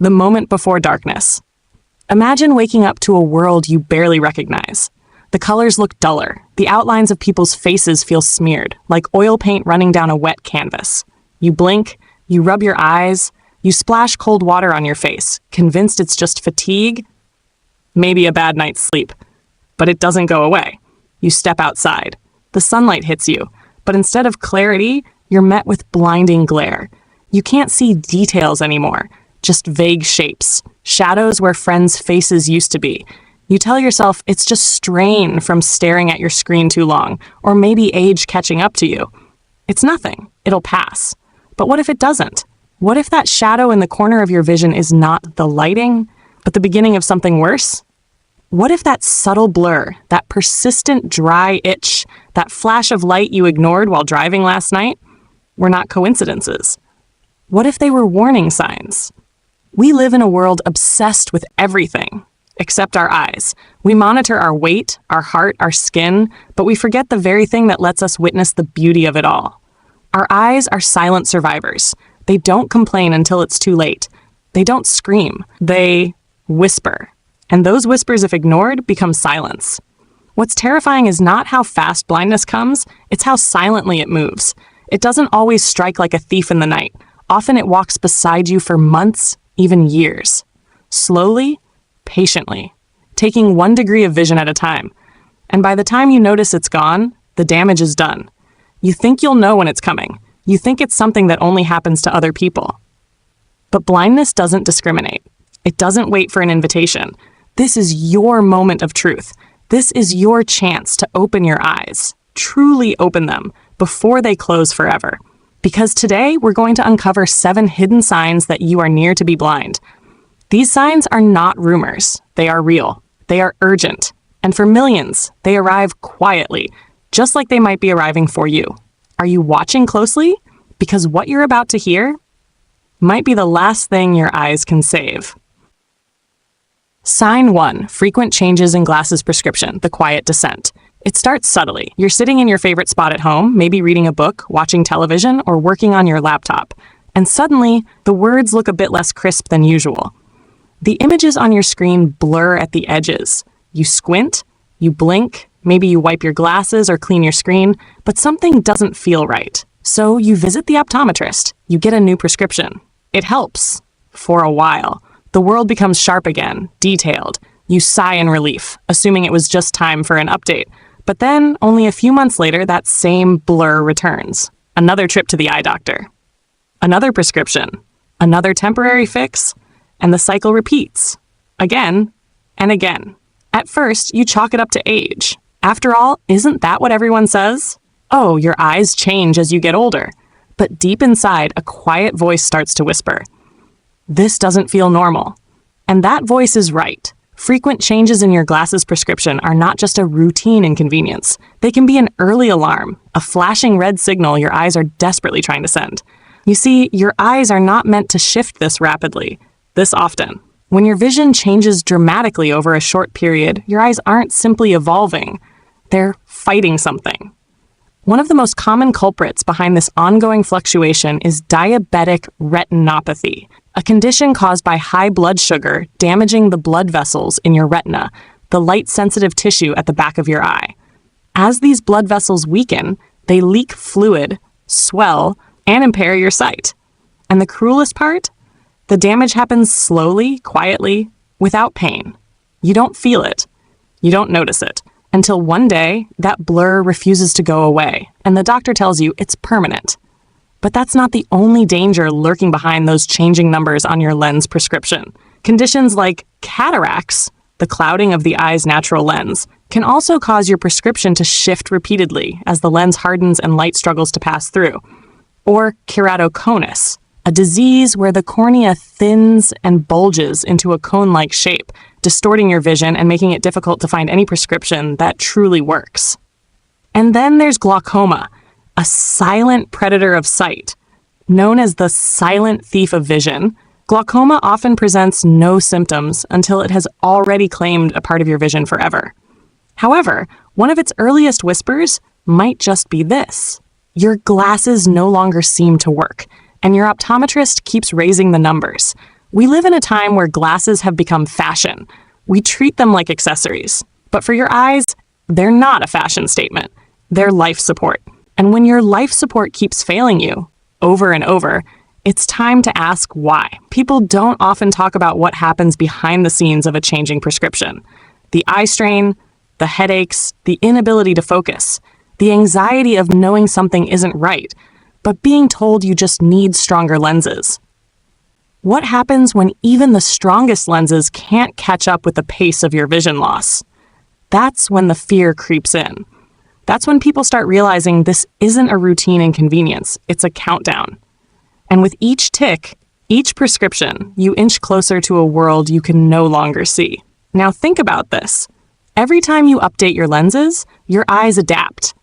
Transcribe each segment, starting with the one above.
the moment before darkness. Imagine waking up to a world you barely recognize. The colors look duller, the outlines of people's faces feel smeared, like oil paint running down a wet canvas. You blink, you rub your eyes, you splash cold water on your face, convinced it's just fatigue, maybe a bad night's sleep. But it doesn't go away. You step outside. The sunlight hits you, but instead of clarity, you're met with blinding glare. You can't see details anymore, just vague shapes, shadows where friends' faces used to be. You tell yourself it's just strain from staring at your screen too long, or maybe age catching up to you. It's nothing. It'll pass. But what if it doesn't? What if that shadow in the corner of your vision is not the lighting, but the beginning of something worse? What if that subtle blur, that persistent dry itch, that flash of light you ignored while driving last night, were not coincidences? What if they were warning signs? We live in a world obsessed with everything, except our eyes. We monitor our weight, our heart, our skin, but we forget the very thing that lets us witness the beauty of it all. Our eyes are silent survivors. They don't complain until it's too late. They don't scream. They whisper. And those whispers, if ignored, become silence. What's terrifying is not how fast blindness comes, it's how silently it moves. It doesn't always strike like a thief in the night. Often it walks beside you for months, even years. Slowly, patiently, taking 1 degree of vision at a time. And by the time you notice it's gone, the damage is done. You think you'll know when it's coming. You think it's something that only happens to other people. But blindness doesn't discriminate. It doesn't wait for an invitation. This is your moment of truth. This is your chance to open your eyes, truly open them, before they close forever. Because today, we're going to uncover 7 hidden signs that you are near to be blind. These signs are not rumors. They are real. They are urgent. And for millions, they arrive quietly, just like they might be arriving for you. Are you watching closely? Because what you're about to hear might be the last thing your eyes can save. Sign 1, frequent changes in glasses prescription, the quiet descent. It starts subtly. You're sitting in your favorite spot at home, maybe reading a book, watching television, or working on your laptop. And suddenly, the words look a bit less crisp than usual. The images on your screen blur at the edges. You squint, you blink, maybe you wipe your glasses or clean your screen, but something doesn't feel right. So you visit the optometrist. You get a new prescription. It helps. For a while. The world becomes sharp again, detailed. You sigh in relief, assuming it was just time for an update. But then, only a few months later, that same blur returns. Another trip to the eye doctor. Another prescription. Another temporary fix. And the cycle repeats. Again and again. At first, you chalk it up to age. After all, isn't that what everyone says? Oh, your eyes change as you get older. But deep inside, a quiet voice starts to whisper. This doesn't feel normal. And that voice is right. Frequent changes in your glasses prescription are not just a routine inconvenience. They can be an early alarm, a flashing red signal your eyes are desperately trying to send. You see, your eyes are not meant to shift this rapidly, this often. When your vision changes dramatically over a short period, your eyes aren't simply evolving. They're fighting something. One of the most common culprits behind this ongoing fluctuation is diabetic retinopathy, a condition caused by high blood sugar damaging the blood vessels in your retina, the light-sensitive tissue at the back of your eye. As these blood vessels weaken, they leak fluid, swell, and impair your sight. And the cruelest part? The damage happens slowly, quietly, without pain. You don't feel it. You don't notice it. Until one day, that blur refuses to go away, and the doctor tells you it's permanent. But that's not the only danger lurking behind those changing numbers on your lens prescription. Conditions like cataracts, the clouding of the eye's natural lens, can also cause your prescription to shift repeatedly as the lens hardens and light struggles to pass through. Or keratoconus, a disease where the cornea thins and bulges into a cone-like shape, distorting your vision and making it difficult to find any prescription that truly works. And then there's glaucoma, a silent predator of sight. Known as the silent thief of vision, glaucoma often presents no symptoms until it has already claimed a part of your vision forever. However, one of its earliest whispers might just be this. Your glasses no longer seem to work, and your optometrist keeps raising the numbers. We live in a time where glasses have become fashion. We treat them like accessories. But for your eyes, they're not a fashion statement. They're life support. And when your life support keeps failing you, over and over, it's time to ask why. People don't often talk about what happens behind the scenes of a changing prescription. The eye strain, the headaches, the inability to focus, the anxiety of knowing something isn't right, but being told you just need stronger lenses. What happens when even the strongest lenses can't catch up with the pace of your vision loss? That's when the fear creeps in. That's when people start realizing this isn't a routine inconvenience, it's a countdown. And with each tick, each prescription, you inch closer to a world you can no longer see. Now think about this. Every time you update your lenses, your eyes adapt.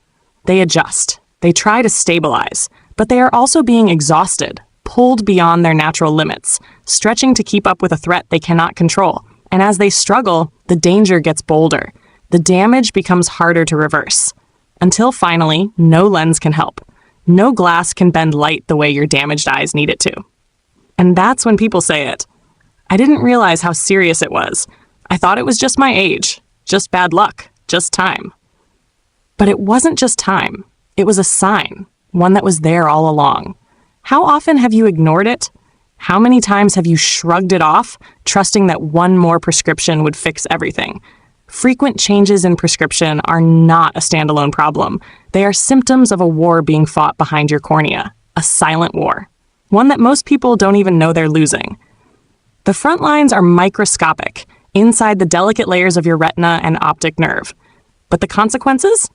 They adjust. They try to stabilize. But they are also being exhausted, pulled beyond their natural limits, stretching to keep up with a threat they cannot control. And as they struggle, the danger gets bolder. The damage becomes harder to reverse. Until finally, no lens can help. No glass can bend light the way your damaged eyes need it to. And that's when people say it. I didn't realize how serious it was. I thought it was just my age, just bad luck, just time. But it wasn't just time. It was a sign, one that was there all along. How often have you ignored it? How many times have you shrugged it off, trusting that one more prescription would fix everything? Frequent changes in prescription are not a standalone problem. They are symptoms of a war being fought behind your cornea, a silent war, one that most people don't even know they're losing. The front lines are microscopic, inside the delicate layers of your retina and optic nerve. But the consequences?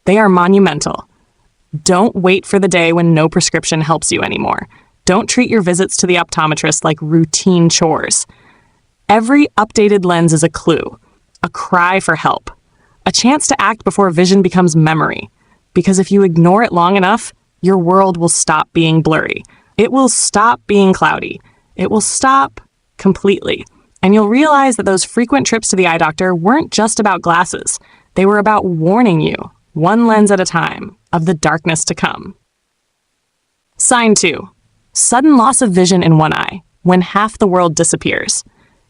They are monumental. Don't wait for the day when no prescription helps you anymore. Don't treat your visits to the optometrist like routine chores. Every updated lens is a clue, a cry for help, a chance to act before vision becomes memory. Because if you ignore it long enough, your world will stop being blurry. It will stop being cloudy. It will stop completely. And you'll realize that those frequent trips to the eye doctor weren't just about glasses. They were about warning you, one lens at a time, of the darkness to come. Sign 2. Sudden loss of vision in one eye, when half the world disappears.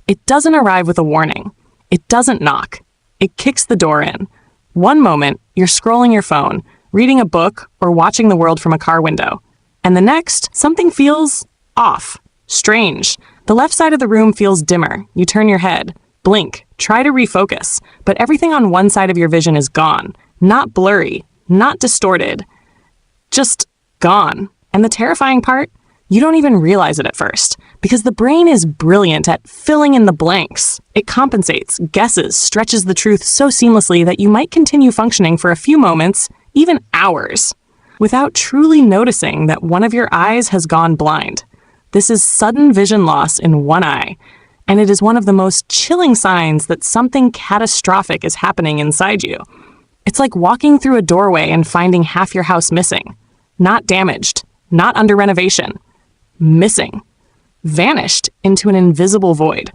It doesn't arrive with a warning. It doesn't knock. It kicks the door in. One moment, you're scrolling your phone, reading a book, or watching the world from a car window. And the next, something feels off, strange. The left side of the room feels dimmer. You turn your head, blink, try to refocus, but everything on one side of your vision is gone. Not blurry, not distorted, just gone. And the terrifying part? You don't even realize it at first, because the brain is brilliant at filling in the blanks. It compensates, guesses, stretches the truth so seamlessly that you might continue functioning for a few moments, even hours, without truly noticing that one of your eyes has gone blind. This is sudden vision loss in one eye, and it is one of the most chilling signs that something catastrophic is happening inside you. It's like walking through a doorway and finding half your house missing. Not damaged, not under renovation. Missing. Vanished into an invisible void.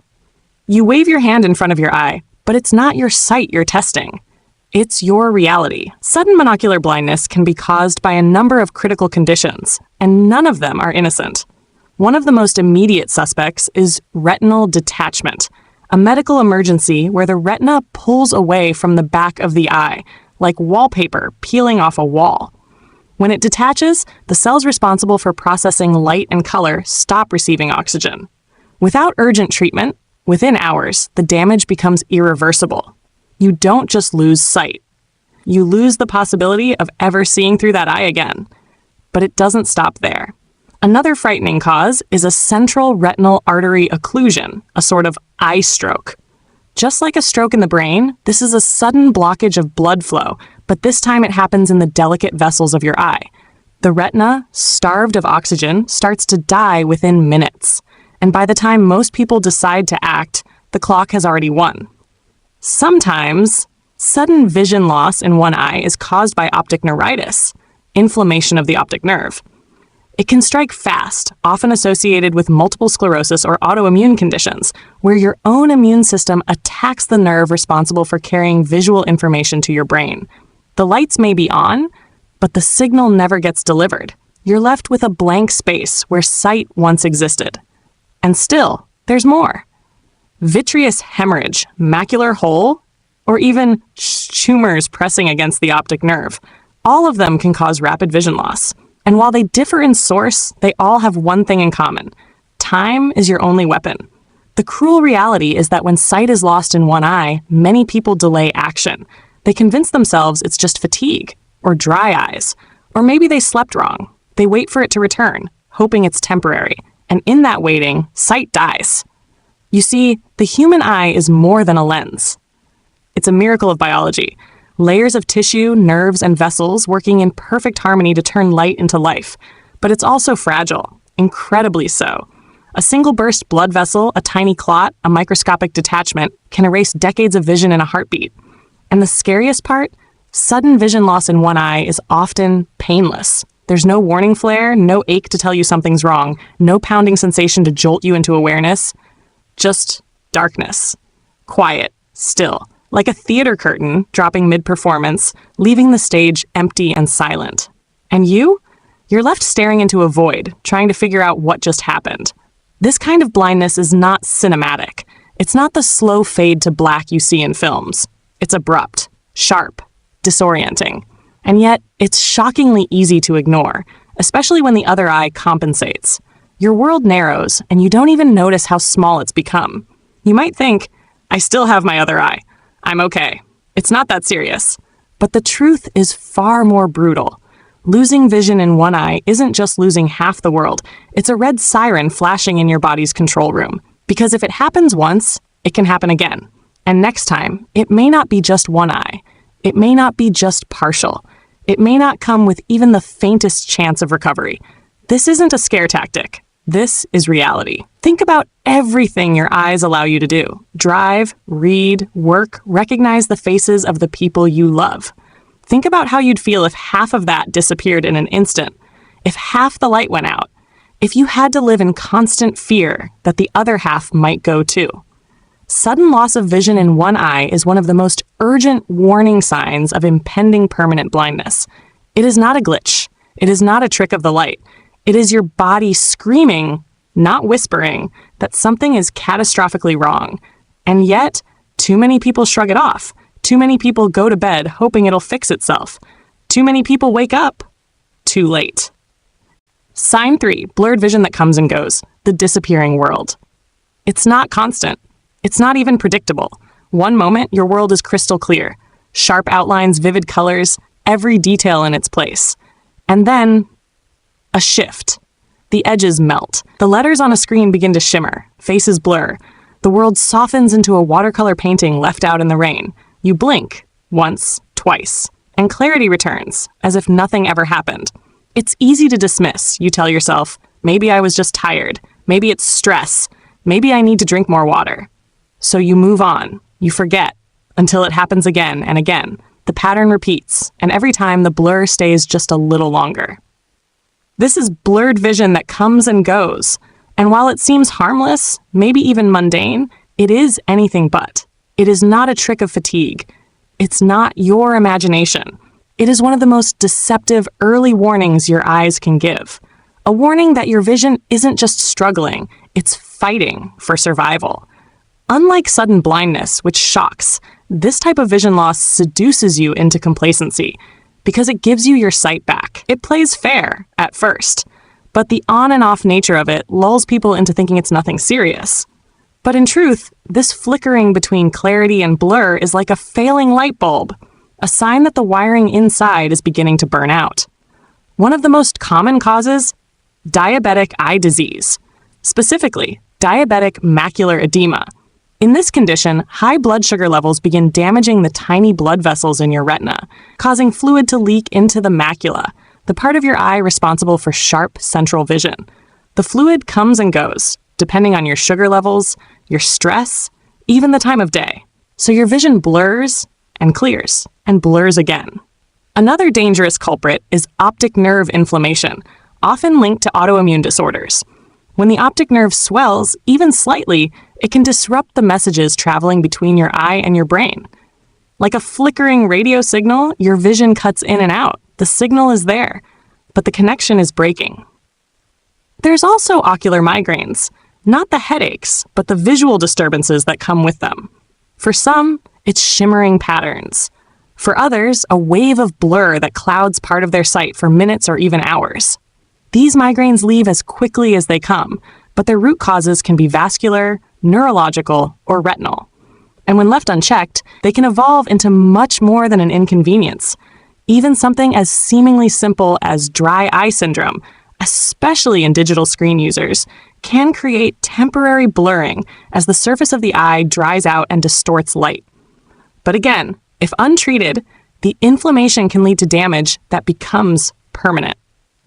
You wave your hand in front of your eye, but it's not your sight you're testing. It's your reality. Sudden monocular blindness can be caused by a number of critical conditions, and none of them are innocent. One of the most immediate suspects is retinal detachment, a medical emergency where the retina pulls away from the back of the eye, like wallpaper peeling off a wall. When it detaches, the cells responsible for processing light and color stop receiving oxygen. Without urgent treatment, within hours, the damage becomes irreversible. You don't just lose sight. You lose the possibility of ever seeing through that eye again. But it doesn't stop there. Another frightening cause is a central retinal artery occlusion, a sort of eye stroke. Just like a stroke in the brain, this is a sudden blockage of blood flow, but this time it happens in the delicate vessels of your eye. The retina, starved of oxygen, starts to die within minutes. And by the time most people decide to act, the clock has already won. Sometimes, sudden vision loss in one eye is caused by optic neuritis, inflammation of the optic nerve. It can strike fast, often associated with multiple sclerosis or autoimmune conditions, where your own immune system attacks the nerve responsible for carrying visual information to your brain. The lights may be on, but the signal never gets delivered. You're left with a blank space where sight once existed. And still, there's more. Vitreous hemorrhage, macular hole, or even tumors pressing against the optic nerve. All of them can cause rapid vision loss. And while they differ in source, they all have one thing in common. Time is your only weapon. The cruel reality is that when sight is lost in one eye, many people delay action. They convince themselves it's just fatigue, or dry eyes, or maybe they slept wrong. They wait for it to return, hoping it's temporary. And in that waiting, sight dies. You see, the human eye is more than a lens. It's a miracle of biology. Layers of tissue, nerves, and vessels working in perfect harmony to turn light into life. But it's also fragile, incredibly so. A single burst blood vessel, a tiny clot, a microscopic detachment can erase decades of vision in a heartbeat. And the scariest part? Sudden vision loss in one eye is often painless. There's no warning flare, no ache to tell you something's wrong, no pounding sensation to jolt you into awareness. Just darkness. Quiet, still. Like a theater curtain dropping mid-performance, leaving the stage empty and silent. And you're left staring into a void, trying to figure out what just happened. This kind of blindness is not cinematic. It's not the slow fade to black you see in films. It's abrupt, sharp, disorienting. And yet, it's shockingly easy to ignore, especially when the other eye compensates. Your world narrows, and you don't even notice how small it's become. You might think, I still have my other eye. I'm okay. It's not that serious. But the truth is far more brutal. Losing vision in one eye isn't just losing half the world. It's a red siren flashing in your body's control room. Because if it happens once, it can happen again. And next time, it may not be just one eye. It may not be just partial. It may not come with even the faintest chance of recovery. This isn't a scare tactic. This is reality. Think about everything your eyes allow you to do. Drive, read, work, recognize the faces of the people you love. Think about how you'd feel if half of that disappeared in an instant, if half the light went out, if you had to live in constant fear that the other half might go too. Sudden loss of vision in one eye is one of the most urgent warning signs of impending permanent blindness. It is not a glitch. It is not a trick of the light. It is your body screaming, not whispering, that something is catastrophically wrong. And yet, too many people shrug it off. Too many people go to bed hoping it'll fix itself. Too many people wake up too late. Sign 3, blurred vision that comes and goes, the disappearing world. It's not constant. It's not even predictable. One moment, your world is crystal clear. Sharp outlines, vivid colors, every detail in its place. And then, a shift. The edges melt. The letters on a screen begin to shimmer. Faces blur. The world softens into a watercolor painting left out in the rain. You blink. Once, twice. And clarity returns, as if nothing ever happened. It's easy to dismiss. You tell yourself, maybe I was just tired. Maybe it's stress. Maybe I need to drink more water. So you move on. You forget. Until it happens again and again. The pattern repeats, and every time the blur stays just a little longer. This is blurred vision that comes and goes. And while it seems harmless, maybe even mundane, it is anything but. It is not a trick of fatigue. It's not your imagination. It is one of the most deceptive early warnings your eyes can give. A warning that your vision isn't just struggling, it's fighting for survival. Unlike sudden blindness, which shocks, this type of vision loss seduces you into complacency because it gives you your sight back. It plays fair at first, but the on and off nature of it lulls people into thinking it's nothing serious. But in truth, this flickering between clarity and blur is like a failing light bulb, a sign that the wiring inside is beginning to burn out. One of the most common causes? Diabetic eye disease. Specifically, diabetic macular edema. In this condition, high blood sugar levels begin damaging the tiny blood vessels in your retina, causing fluid to leak into the macula, the part of your eye responsible for sharp central vision. The fluid comes and goes, depending on your sugar levels, your stress, even the time of day. So your vision blurs and clears and blurs again. Another dangerous culprit is optic nerve inflammation, often linked to autoimmune disorders. When the optic nerve swells, even slightly, it can disrupt the messages traveling between your eye and your brain. Like a flickering radio signal, your vision cuts in and out. The signal is there, but the connection is breaking. There's also ocular migraines. Not the headaches, but the visual disturbances that come with them. For some, it's shimmering patterns. For others, a wave of blur that clouds part of their sight for minutes or even hours. These migraines leave as quickly as they come, but their root causes can be vascular, neurological, or retinal. And when left unchecked, they can evolve into much more than an inconvenience. Even something as seemingly simple as dry eye syndrome, especially in digital screen users, can create temporary blurring as the surface of the eye dries out and distorts light. But again, if untreated, the inflammation can lead to damage that becomes permanent.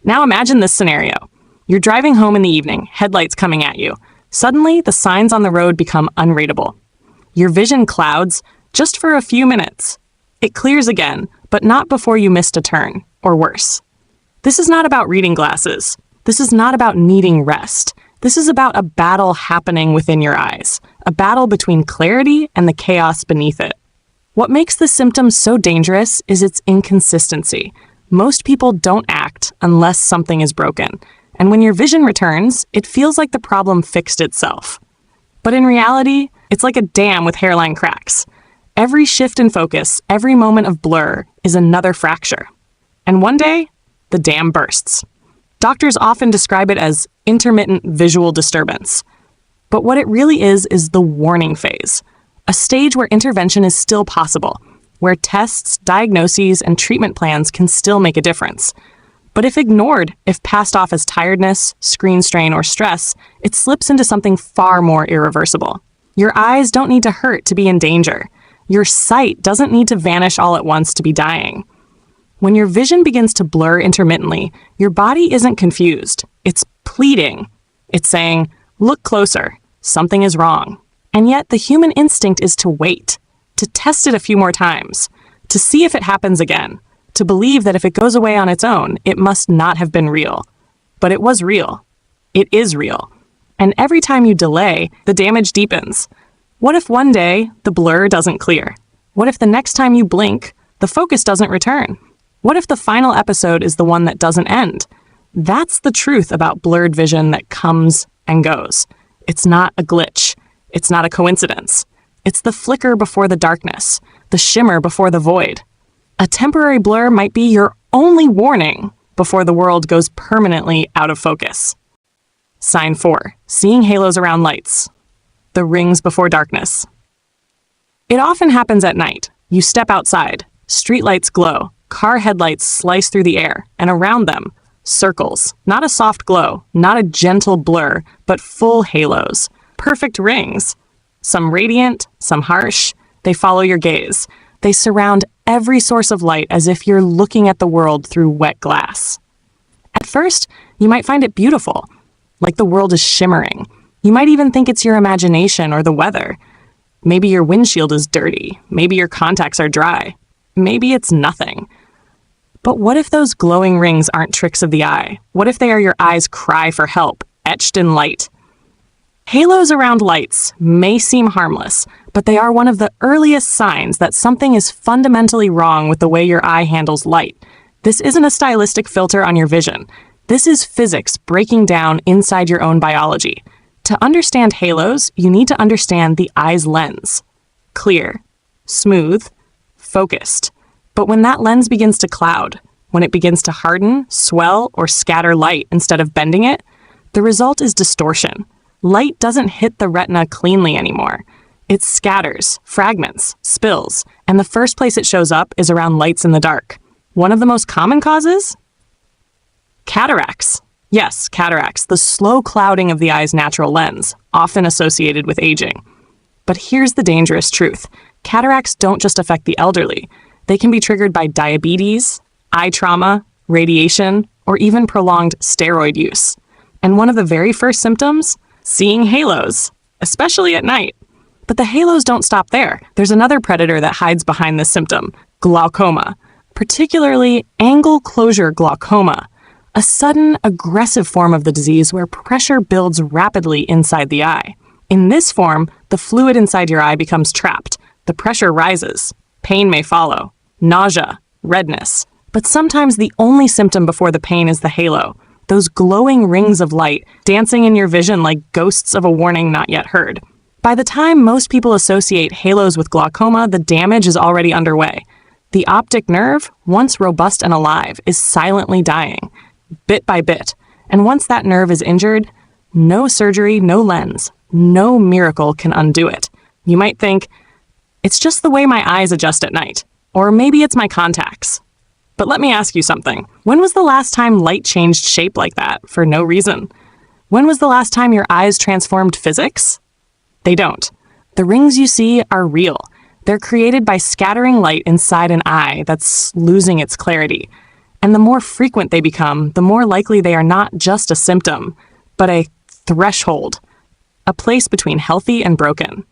Now imagine this scenario. You're driving home in the evening, headlights coming at you. Suddenly, the signs on the road become unreadable. Your vision clouds just for a few minutes. It clears again, but not before you missed a turn, or worse. This is not about reading glasses. This is not about needing rest. This is about a battle happening within your eyes, a battle between clarity and the chaos beneath it. What makes this symptom so dangerous is its inconsistency. Most people don't act unless something is broken, and when your vision returns, it feels like the problem fixed itself. But in reality, it's like a dam with hairline cracks. Every shift in focus, every moment of blur, is another fracture. And one day, the dam bursts. Doctors often describe it as intermittent visual disturbance. But what it really is the warning phase, a stage where intervention is still possible, where tests, diagnoses, and treatment plans can still make a difference. But if ignored, if passed off as tiredness, screen strain, or stress, it slips into something far more irreversible. Your eyes don't need to hurt to be in danger. Your sight doesn't need to vanish all at once to be dying. When your vision begins to blur intermittently, your body isn't confused. It's pleading. It's saying, look closer, something is wrong. And yet the human instinct is to wait, to test it a few more times, to see if it happens again, to believe that if it goes away on its own, it must not have been real. But it was real. It is real. And every time you delay, the damage deepens. What if one day the blur doesn't clear? What if the next time you blink, the focus doesn't return? What if the final episode is the one that doesn't end? That's the truth about blurred vision that comes and goes. It's not a glitch. It's not a coincidence. It's the flicker before the darkness, the shimmer before the void. A temporary blur might be your only warning before the world goes permanently out of focus. Sign 4. Seeing halos around lights. The rings before darkness. It often happens at night. You step outside. Streetlights glow. Car headlights slice through the air, and around them, circles. Not a soft glow, not a gentle blur, but full halos. Perfect rings. Some radiant, some harsh. They follow your gaze. They surround every source of light as if you're looking at the world through wet glass. At first, you might find it beautiful, like the world is shimmering. You might even think it's your imagination or the weather. Maybe your windshield is dirty. Maybe your contacts are dry. Maybe it's nothing. But what if those glowing rings aren't tricks of the eye? What if they are your eye's cry for help, etched in light? Halos around lights may seem harmless, but they are one of the earliest signs that something is fundamentally wrong with the way your eye handles light. This isn't a stylistic filter on your vision. This is physics breaking down inside your own biology. To understand halos, you need to understand the eye's lens. Clear, smooth, focused. But when that lens begins to cloud, when it begins to harden, swell, or scatter light instead of bending it, the result is distortion. Light doesn't hit the retina cleanly anymore. It scatters, fragments, spills, and the first place it shows up is around lights in the dark. One of the most common causes? Cataracts. Yes, cataracts, the slow clouding of the eye's natural lens, often associated with aging. But here's the dangerous truth. Cataracts don't just affect the elderly. They can be triggered by diabetes, eye trauma, radiation, or even prolonged steroid use. And one of the very first symptoms? Seeing halos, especially at night. But the halos don't stop there. There's another predator that hides behind this symptom, glaucoma, particularly angle closure glaucoma, a sudden, aggressive form of the disease where pressure builds rapidly inside the eye. In this form, the fluid inside your eye becomes trapped. The pressure rises. Pain may follow. Nausea, redness. But sometimes the only symptom before the pain is the halo, those glowing rings of light dancing in your vision like ghosts of a warning not yet heard. By the time most people associate halos with glaucoma, the damage is already underway. The optic nerve, once robust and alive, is silently dying, bit by bit. And once that nerve is injured, no surgery, no lens, no miracle can undo it. You might think, it's just the way my eyes adjust at night, or maybe it's my contacts. But let me ask you something. When was the last time light changed shape like that for no reason? When was the last time your eyes transformed physics? They don't. The rings you see are real. They're created by scattering light inside an eye that's losing its clarity. And the more frequent they become, the more likely they are not just a symptom, but a threshold, a place between healthy and broken.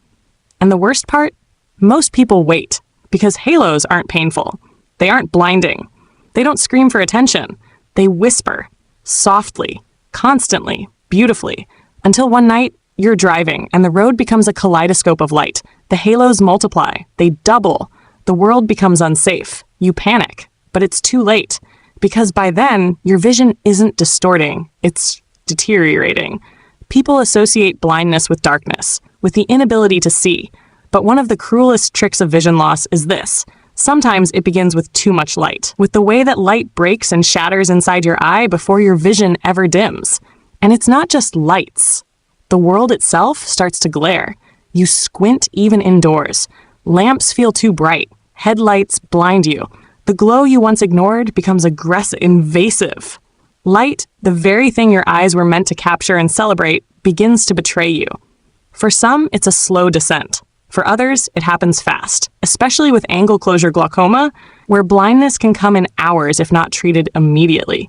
And the worst part? Most people wait, because halos aren't painful. They aren't blinding. They don't scream for attention. They whisper, softly, constantly, beautifully, until one night, you're driving, and the road becomes a kaleidoscope of light. The halos multiply. They double. The world becomes unsafe. You panic, but it's too late. Because by then, your vision isn't distorting. It's deteriorating. People associate blindness with darkness, with the inability to see. But one of the cruelest tricks of vision loss is this. Sometimes it begins with too much light, with the way that light breaks and shatters inside your eye before your vision ever dims. And it's not just lights. The world itself starts to glare. You squint even indoors. Lamps feel too bright. Headlights blind you. The glow you once ignored becomes aggressive, invasive. Light, the very thing your eyes were meant to capture and celebrate, begins to betray you. For some, it's a slow descent. For others, it happens fast, especially with angle closure glaucoma, where blindness can come in hours if not treated immediately.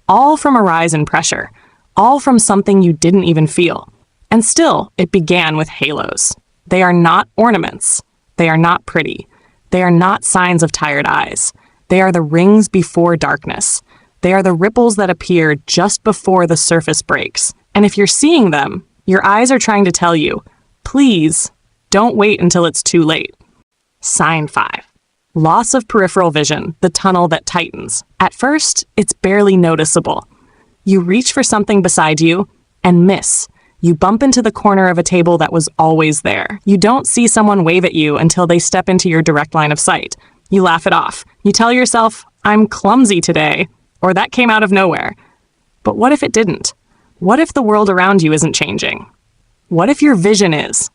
All from a rise in pressure. All from something you didn't even feel. And still, it began with halos. They are not ornaments. They are not pretty. They are not signs of tired eyes. They are the rings before darkness. They are the ripples that appear just before the surface breaks. And if you're seeing them, your eyes are trying to tell you, please, don't wait until it's too late. Sign 5. Loss of peripheral vision, the tunnel that tightens. At first, it's barely noticeable. You reach for something beside you and miss. You bump into the corner of a table that was always there. You don't see someone wave at you until they step into your direct line of sight. You laugh it off. You tell yourself, I'm clumsy today, or that came out of nowhere. But what if it didn't? What if the world around you isn't changing? What if your vision is?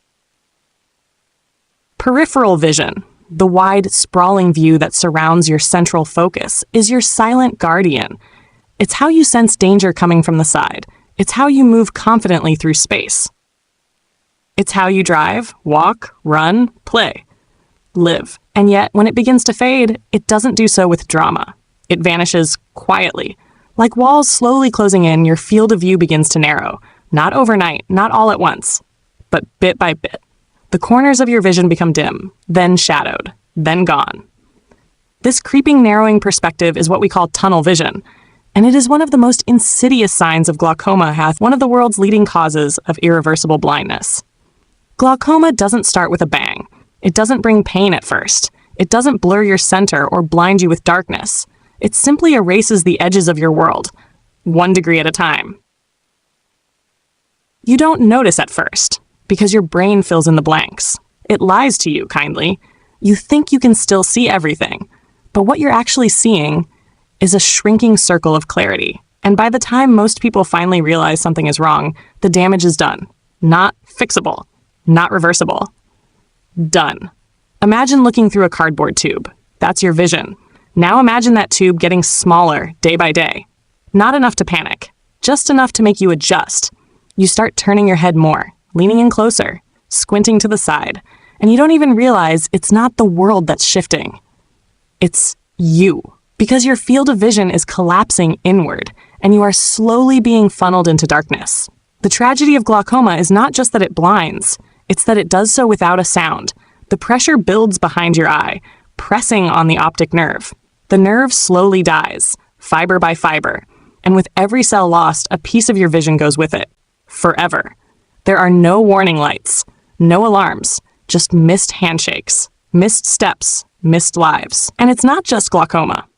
Peripheral vision, the wide, sprawling view that surrounds your central focus, is your silent guardian. It's how you sense danger coming from the side. It's how you move confidently through space. It's how you drive, walk, run, play, live. And yet, when it begins to fade, it doesn't do so with drama. It vanishes quietly. Like walls slowly closing in, your field of view begins to narrow. Not overnight, not all at once, but bit by bit. The corners of your vision become dim, then shadowed, then gone. This creeping narrowing perspective is what we call tunnel vision, and it is one of the most insidious signs of glaucoma, one of the world's leading causes of irreversible blindness. Glaucoma doesn't start with a bang. It doesn't bring pain at first. It doesn't blur your center or blind you with darkness. It simply erases the edges of your world, 1 degree at a time. You don't notice at first, because your brain fills in the blanks. It lies to you, kindly. You think you can still see everything, but what you're actually seeing is a shrinking circle of clarity. And by the time most people finally realize something is wrong, the damage is done. Not fixable. Not reversible. Done. Imagine looking through a cardboard tube. That's your vision. Now imagine that tube getting smaller day by day. Not enough to panic. Just enough to make you adjust. You start turning your head more, leaning in closer, squinting to the side, and you don't even realize it's not the world that's shifting. It's you. Because your field of vision is collapsing inward, and you are slowly being funneled into darkness. The tragedy of glaucoma is not just that it blinds, it's that it does so without a sound. The pressure builds behind your eye, pressing on the optic nerve. The nerve slowly dies, fiber by fiber, and with every cell lost, a piece of your vision goes with it. Forever. There are no warning lights, no alarms, just missed handshakes, missed steps, missed lives. And it's not just glaucoma.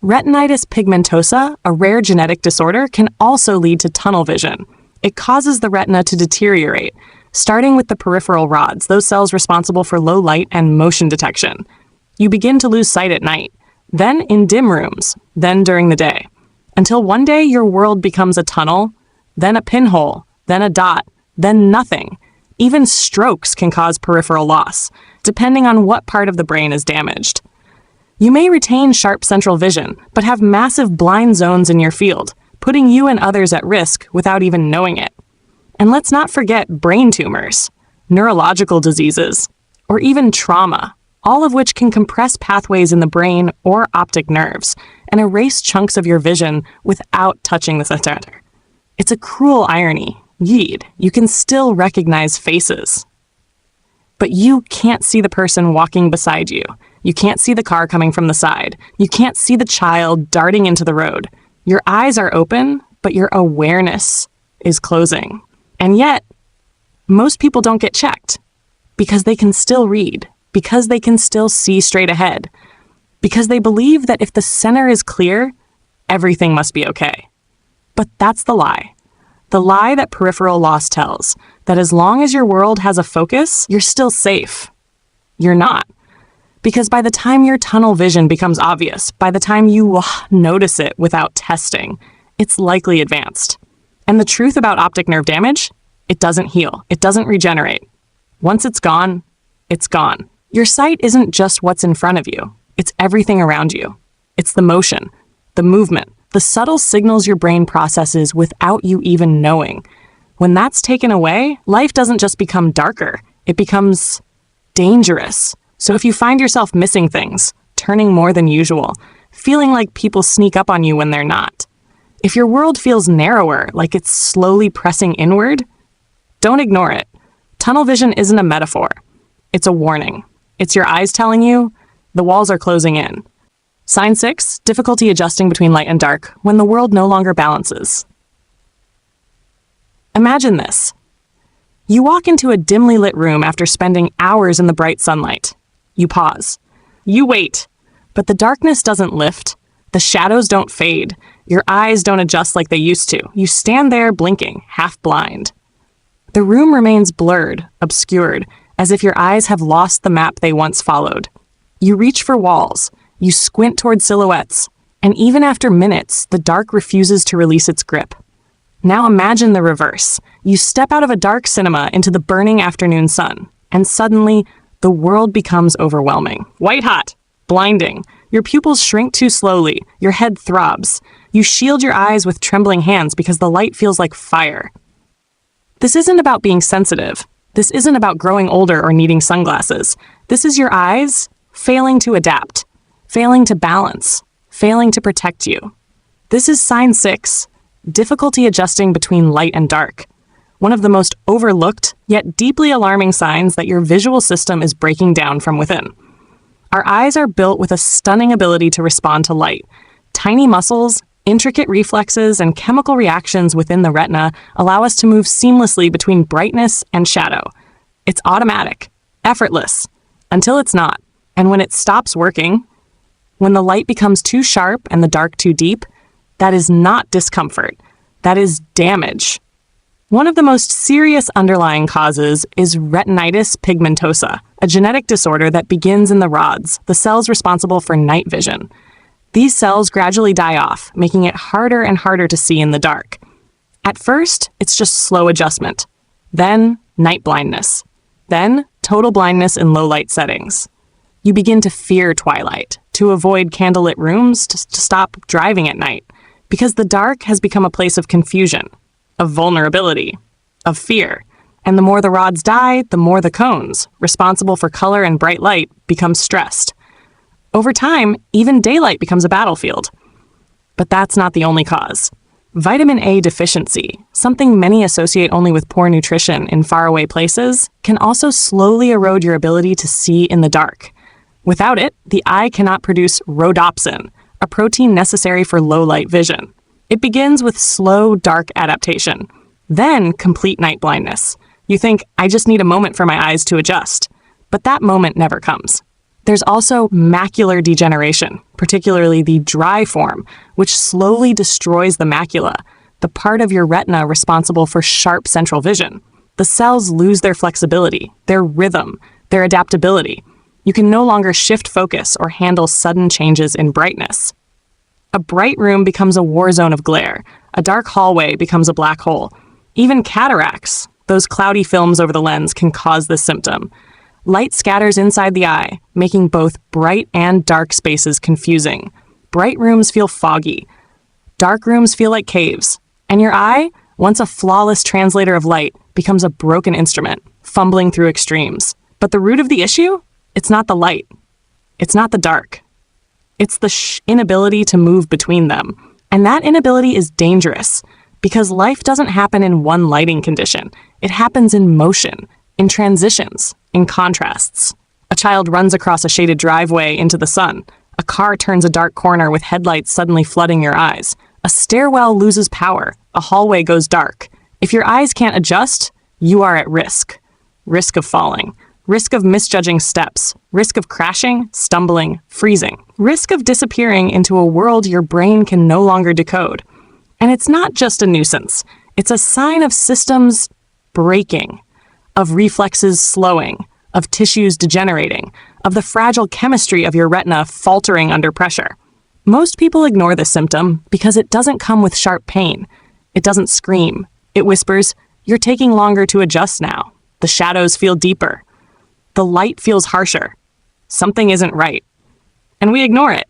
Retinitis pigmentosa, a rare genetic disorder, can also lead to tunnel vision. It causes the retina to deteriorate, starting with the peripheral rods, those cells responsible for low light and motion detection. You begin to lose sight at night, then in dim rooms, then during the day, until one day your world becomes a tunnel, then a pinhole, then a dot, then nothing. Even strokes can cause peripheral loss, depending on what part of the brain is damaged. You may retain sharp central vision, but have massive blind zones in your field, putting you and others at risk without even knowing it. And let's not forget brain tumors, neurological diseases, or even trauma, all of which can compress pathways in the brain or optic nerves and erase chunks of your vision without touching the center. It's a cruel irony. You can still recognize faces, but you can't see the person walking beside you. You can't see the car coming from the side. You can't see the child darting into the road. Your eyes are open, but your awareness is closing. And yet, most people don't get checked because they can still read, because they can still see straight ahead, because they believe that if the center is clear, everything must be okay. But that's the lie. The lie that peripheral loss tells, that as long as your world has a focus, you're still safe. You're not. Because by the time your tunnel vision becomes obvious, by the time you notice it without testing, it's likely advanced. And the truth about optic nerve damage? It doesn't heal. It doesn't regenerate. Once it's gone, it's gone. Your sight isn't just what's in front of you. It's everything around you. It's the motion, the movement, the subtle signals your brain processes without you even knowing. When that's taken away, life doesn't just become darker. It becomes dangerous. So if you find yourself missing things, turning more than usual, feeling like people sneak up on you when they're not, if your world feels narrower, like it's slowly pressing inward, don't ignore it. Tunnel vision isn't a metaphor. It's a warning. It's your eyes telling you the walls are closing in. Sign 6, difficulty adjusting between light and dark when the world no longer balances. Imagine this. You walk into a dimly lit room after spending hours in the bright sunlight. You pause. You wait. But the darkness doesn't lift. The shadows don't fade. Your eyes don't adjust like they used to. You stand there blinking, half blind. The room remains blurred, obscured, as if your eyes have lost the map they once followed. You reach for walls. You squint toward silhouettes. And even after minutes, the dark refuses to release its grip. Now imagine the reverse. You step out of a dark cinema into the burning afternoon sun, and suddenly, the world becomes overwhelming. White hot, blinding. Your pupils shrink too slowly. Your head throbs. You shield your eyes with trembling hands because the light feels like fire. This isn't about being sensitive. This isn't about growing older or needing sunglasses. This is your eyes failing to adapt, failing to balance, failing to protect you. This is sign 6, difficulty adjusting between light and dark. One of the most overlooked, yet deeply alarming signs that your visual system is breaking down from within. Our eyes are built with a stunning ability to respond to light. Tiny muscles, intricate reflexes, and chemical reactions within the retina allow us to move seamlessly between brightness and shadow. It's automatic, effortless, until it's not. And when it stops working, when the light becomes too sharp and the dark too deep, that is not discomfort. That is damage. One of the most serious underlying causes is retinitis pigmentosa, a genetic disorder that begins in the rods, the cells responsible for night vision. These cells gradually die off, making it harder and harder to see in the dark. At first, it's just slow adjustment. Then, night blindness. Then, total blindness in low light settings. You begin to fear twilight, to avoid candlelit rooms, to stop driving at night, because the dark has become a place of confusion, of vulnerability, of fear. And the more the rods die, the more the cones, responsible for color and bright light, become stressed. Over time, even daylight becomes a battlefield. But that's not the only cause. Vitamin A deficiency, something many associate only with poor nutrition in faraway places, can also slowly erode your ability to see in the dark. Without it, the eye cannot produce rhodopsin, a protein necessary for low-light vision. It begins with slow, dark adaptation, then complete night blindness. You think, I just need a moment for my eyes to adjust. But that moment never comes. There's also macular degeneration, particularly the dry form, which slowly destroys the macula, the part of your retina responsible for sharp central vision. The cells lose their flexibility, their rhythm, their adaptability. You can no longer shift focus or handle sudden changes in brightness. A bright room becomes a war zone of glare. A dark hallway becomes a black hole. Even cataracts, those cloudy films over the lens, can cause this symptom. Light scatters inside the eye, making both bright and dark spaces confusing. Bright rooms feel foggy. Dark rooms feel like caves. And your eye, once a flawless translator of light, becomes a broken instrument, fumbling through extremes. But the root of the issue? It's not the light. It's not the dark. It's the inability to move between them. And that inability is dangerous, because life doesn't happen in one lighting condition. It happens in motion, in transitions, in contrasts. A child runs across a shaded driveway into the sun. A car turns a dark corner with headlights suddenly flooding your eyes. A stairwell loses power. A hallway goes dark. If your eyes can't adjust, you are at risk. Risk of falling. Risk of misjudging steps. Risk of crashing, stumbling, freezing. Risk of disappearing into a world your brain can no longer decode. And it's not just a nuisance. It's a sign of systems breaking, of reflexes slowing, of tissues degenerating, of the fragile chemistry of your retina faltering under pressure. Most people ignore this symptom because it doesn't come with sharp pain. It doesn't scream. It whispers, "You're taking longer to adjust now. The shadows feel deeper. The light feels harsher. Something isn't right." And we ignore it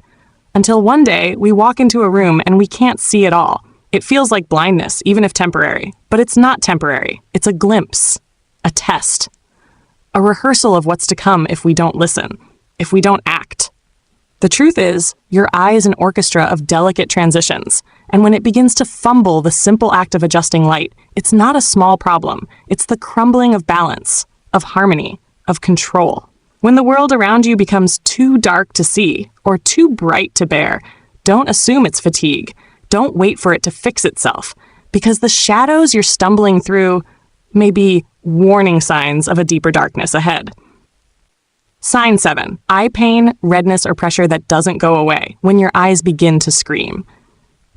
until one day we walk into a room and we can't see at all. It feels like blindness, even if temporary. But it's not temporary. It's a glimpse, a test, a rehearsal of what's to come if we don't listen, if we don't act. The truth is, your eye is an orchestra of delicate transitions, and when it begins to fumble the simple act of adjusting light, it's not a small problem. It's the crumbling of balance, of harmony, of control. When the world around you becomes too dark to see or too bright to bear, don't assume it's fatigue. Don't wait for it to fix itself, because the shadows you're stumbling through may be warning signs of a deeper darkness ahead. Sign 7. Eye pain, redness, or pressure that doesn't go away when your eyes begin to scream.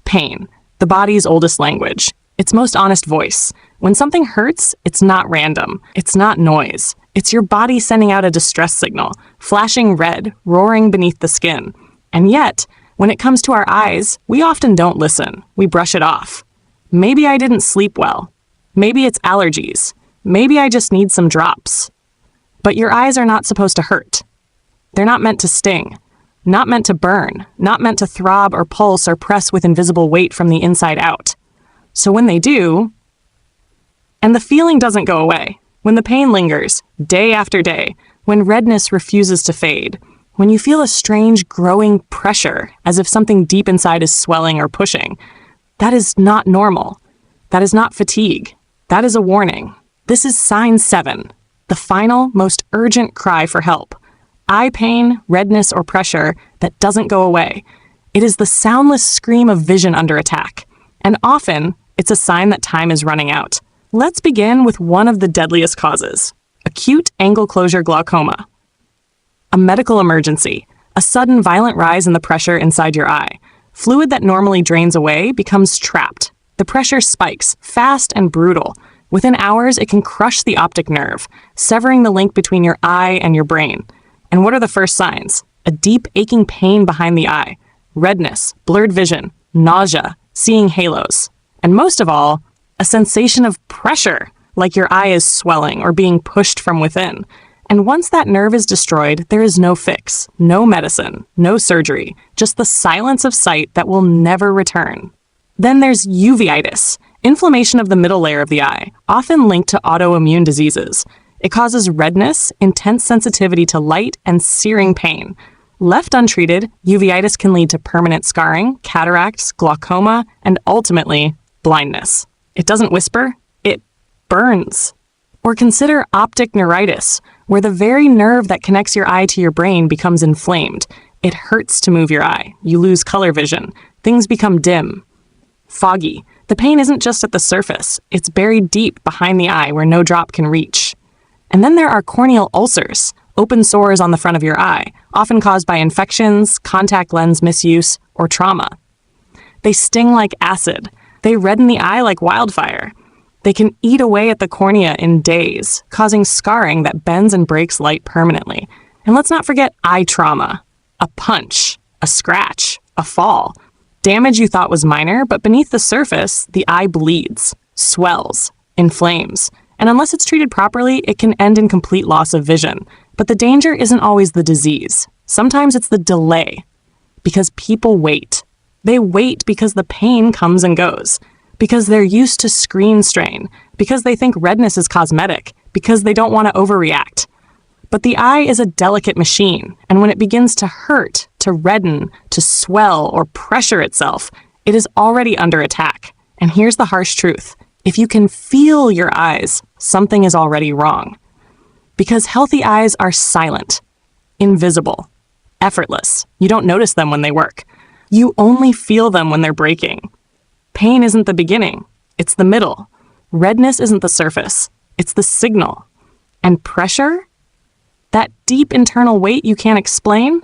Pain, the body's oldest language. Its most honest voice. When something hurts, it's not random. It's not noise. It's your body sending out a distress signal, flashing red, roaring beneath the skin. And yet, when it comes to our eyes, we often don't listen. We brush it off. Maybe I didn't sleep well. Maybe it's allergies. Maybe I just need some drops. But your eyes are not supposed to hurt. They're not meant to sting, not meant to burn, not meant to throb or pulse or press with invisible weight from the inside out. So when they do, and the feeling doesn't go away, when the pain lingers, day after day, when redness refuses to fade, when you feel a strange growing pressure, as if something deep inside is swelling or pushing, that is not normal. That is not fatigue. That is a warning. This is sign 7. The final, most urgent cry for help. Eye pain, redness, or pressure that doesn't go away. It is the soundless scream of vision under attack. And often, it's a sign that time is running out. Let's begin with one of the deadliest causes. Acute angle closure glaucoma. A medical emergency. A sudden violent rise in the pressure inside your eye. Fluid that normally drains away becomes trapped. The pressure spikes, fast and brutal. Within hours, it can crush the optic nerve, severing the link between your eye and your brain. And what are the first signs? A deep, aching pain behind the eye, redness, blurred vision, nausea, seeing halos. And most of all, a sensation of pressure, like your eye is swelling or being pushed from within. And once that nerve is destroyed, there is no fix, no medicine, no surgery, just the silence of sight that will never return. Then there's uveitis. Inflammation of the middle layer of the eye, often linked to autoimmune diseases. It causes redness, intense sensitivity to light, and searing pain. Left untreated, uveitis can lead to permanent scarring, cataracts, glaucoma, and ultimately, blindness. It doesn't whisper, it burns. Or consider optic neuritis, where the very nerve that connects your eye to your brain becomes inflamed. It hurts to move your eye. You lose color vision. Things become dim, foggy. The pain isn't just at the surface, it's buried deep behind the eye where no drop can reach. And then there are corneal ulcers, open sores on the front of your eye, often caused by infections, contact lens misuse, or trauma. They sting like acid. They redden the eye like wildfire. They can eat away at the cornea in days, causing scarring that bends and breaks light permanently. And let's not forget eye trauma. A punch, a scratch, a fall. Damage you thought was minor, but beneath the surface, the eye bleeds, swells, inflames. And unless it's treated properly, it can end in complete loss of vision. But the danger isn't always the disease. Sometimes it's the delay. Because people wait. They wait because the pain comes and goes. Because they're used to screen strain. Because they think redness is cosmetic. Because they don't want to overreact. But the eye is a delicate machine, and when it begins to hurt, to redden, to swell, or pressure itself, it is already under attack. And here's the harsh truth. If you can feel your eyes, something is already wrong. Because healthy eyes are silent, invisible, effortless. You don't notice them when they work. You only feel them when they're breaking. Pain isn't the beginning, it's the middle. Redness isn't the surface, it's the signal. And pressure? That deep internal weight you can't explain?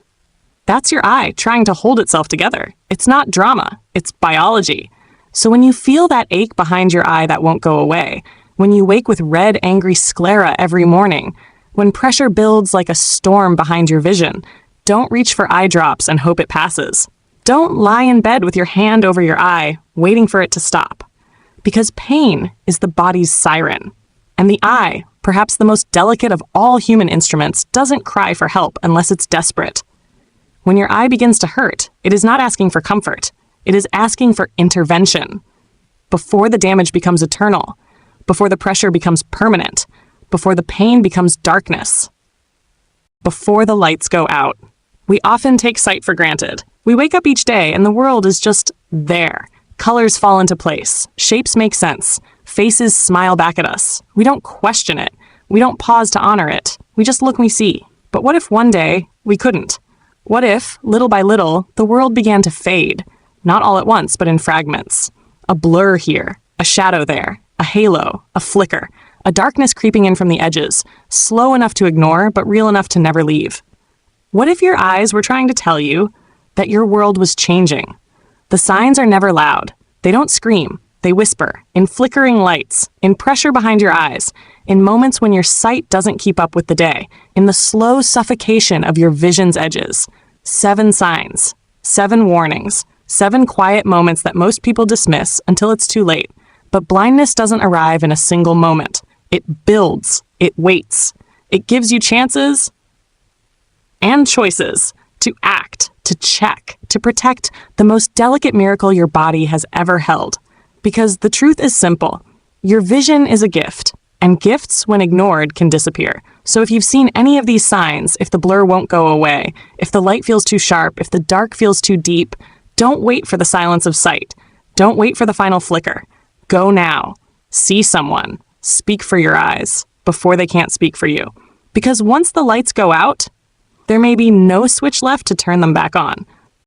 That's your eye trying to hold itself together. It's not drama, it's biology. So when you feel that ache behind your eye that won't go away, when you wake with red, angry sclera every morning, when pressure builds like a storm behind your vision, don't reach for eye drops and hope it passes. Don't lie in bed with your hand over your eye, waiting for it to stop. Because pain is the body's siren. And the eye, perhaps the most delicate of all human instruments, doesn't cry for help unless it's desperate. When your eye begins to hurt, it is not asking for comfort. It is asking for intervention. Before the damage becomes eternal, before the pressure becomes permanent, before the pain becomes darkness, before the lights go out. We often take sight for granted. We wake up each day and the world is just there. Colors fall into place. Shapes make sense. Faces smile back at us. We don't question it. We don't pause to honor it. We just look and we see. But what if one day we couldn't? What if, little by little, the world began to fade? Not all at once, but in fragments. A blur here, a shadow there, a halo, a flicker, a darkness creeping in from the edges, slow enough to ignore, but real enough to never leave. What if your eyes were trying to tell you that your world was changing? The signs are never loud. They don't scream. They whisper, in flickering lights, in pressure behind your eyes, in moments when your sight doesn't keep up with the day, in the slow suffocation of your vision's edges. 7 signs, 7 warnings, 7 quiet moments that most people dismiss until it's too late. But blindness doesn't arrive in a single moment. It builds. It waits. It gives you chances and choices to act, to check, to protect the most delicate miracle your body has ever held. Because the truth is simple. Your vision is a gift, and gifts, when ignored, can disappear. So if you've seen any of these signs, if the blur won't go away, if the light feels too sharp, if the dark feels too deep, don't wait for the silence of sight. Don't wait for the final flicker. Go now. See someone. Speak for your eyes before they can't speak for you. Because once the lights go out, there may be no switch left to turn them back on.